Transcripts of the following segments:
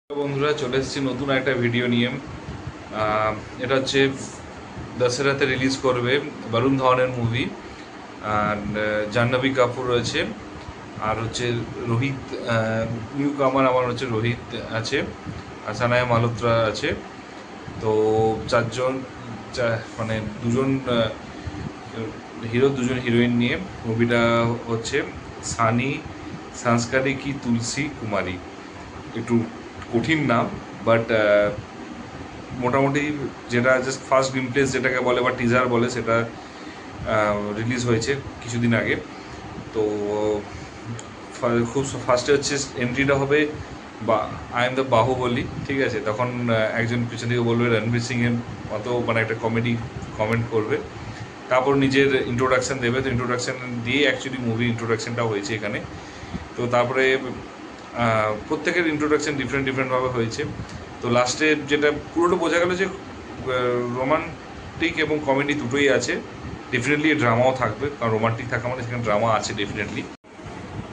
বন্ধুরা চলে এসেছি নতুন একটা ভিডিও নিয়ে। এটা হচ্ছে দশেরাতে রিলিজ করবে বরুণ ধাওয়ানের মুভি। আর জাহ্নবী কাপুর রয়েছে, আর হচ্ছে রোহিত, নিউ কামার আমার হচ্ছে রোহিত আছে, আর সানায়া মালহোত্রা আছে। তো চারজন, মানে দুজন হিরো দুজন হিরোইন নিয়ে মুভিটা হচ্ছে। সানি সংস্কারে কি তুলসী কুমারী, একটু কঠিন নাম, বাট মোটামুটি যেটা জাস্ট ফার্স্ট গ্লিমপ্লেস যেটাকে বলে বা টিজার বলে সেটা রিলিজ হয়েছে কিছুদিন আগে। তো খুব ফার্স্টে হচ্ছে এন্ট্রিটা হবে বা আই এম দ্য বাহুবলী, ঠিক আছে। তখন একজন পিছন থেকে বলবে রণবীর সিংয়ের মতো, মানে একটা কমেডি কমেন্ট করবে, তারপর নিজের ইন্ট্রোডাকশান দেবে। তো ইন্ট্রোডাকশান দিয়ে অ্যাকচুয়ালি মুভি ইন্ট্রোডাকশানটা হয়েছে এখানে। তো তারপরে প্রত্যেকের ইন্ট্রোডাকশান ডিফারেন্টভাবে হয়েছে। তো লাস্টে যেটা পুরোটা বোঝা গেল যে রোমান্টিক এবং কমেডি দুটোই আছে। ডেফিনেটলি ড্রামাও থাকবে, কারণ রোমান্টিক থাকা মানে সেখানে ড্রামা আছে ডেফিনেটলি।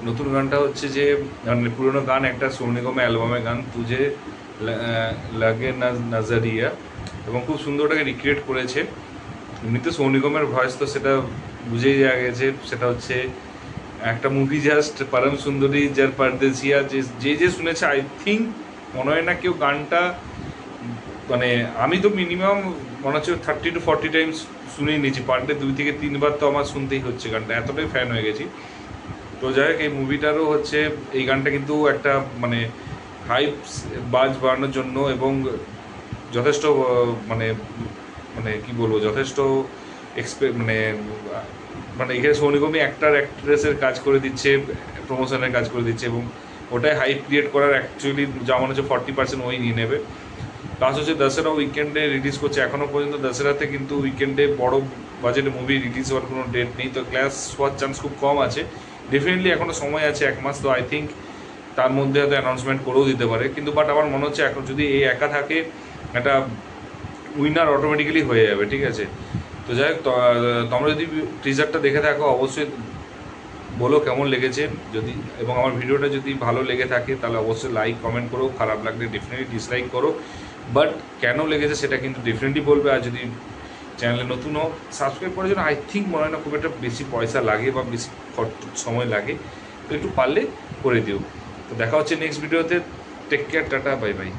নতুন গানটা হচ্ছে যে, মানে পুরোনো গান একটা সোনু নিগমের অ্যালবামের গান তুঝে লাগে না নজরিয়া, এবং খুব সুন্দর ওটাকে রিক্রিয়েট করেছে। এমনিতে সোনু নিগমের ভয়েস তো সেটা বুঝেই যাওয়া গেছে, সেটা হচ্ছে একটা মুভি জাস্ট পরম সুন্দরী যার পরদেশিয়া, যে যে শুনেছে আই থিঙ্ক মনে হয় না কেউ গানটা, মানে আমি তো মিনিমাম মনে হচ্ছে 30 to 40 টাইমস শুনেই নিয়েছি, পার ডে 2 থেকে 3 বার তো আমার শুনতেই হচ্ছে গানটা, এতটাই ফ্যান হয়ে গেছি। তো যাই হোক, এই মুভিটারও হচ্ছে এই গানটা কিন্তু একটা মানে হাইপ বাজ বাড়ানোর জন্য, এবং যথেষ্ট মানে মানে কি বলবো, যথেষ্ট মানে মানে এখানে সোনু নিগমই অ্যাক্ট্রেসের কাজ করে দিচ্ছে, প্রমোশনের কাজ করে দিচ্ছে, এবং ওটাই হাইপ ক্রিয়েট করার অ্যাকচুয়ালি যা মনে হচ্ছে 40% ওই নিয়ে নেবে। প্লাস হচ্ছে দশেরা উইকেন্ডে রিলিজ করছে, এখনও পর্যন্ত দশেরাতে কিন্তু উইকেন্ডে বড় বাজেট মুভি রিলিজ হওয়ার কোনো ডেট নেই। তো ক্লাস হওয়ার চান্স খুব কম আছে। ডেফিনেটলি এখনও সময় আছে 1 মাস, তো আই থিঙ্ক তার মধ্যে হয়তো অ্যানাউন্সমেন্ট করেও দিতে পারে। কিন্তু বাট আমার মনে হচ্ছে এখন যদি এই একা থাকে, একটা উইনার অটোমেটিক্যালি হয়ে যাবে, ঠিক আছে। তো যাই হোক, তোমরা যদি টিজারটা দেখে থাকো অবশ্যই বলো কেমন লেগেছে, যদি এবং আমার ভিডিওটা যদি ভালো লেগে থাকে তাহলে অবশ্যই লাইক কমেন্ট করো, খারাপ লাগলে ডেফিনেটলি ডিসলাইক করো, বাট কেন লেগেছে সেটা কিন্তু ডেফিনেটলি বলবে। আর যদি চ্যানেলে নতুন হোক, সাবস্ক্রাইব করার জন্য আই থিঙ্ক মনে হয় না খুব একটা বেশি পয়সা লাগে বা বেশি সময় লাগে, তো একটু পারলে করে দিও। তো দেখা হচ্ছে নেক্সট ভিডিওতে। Take care, tata, bye by.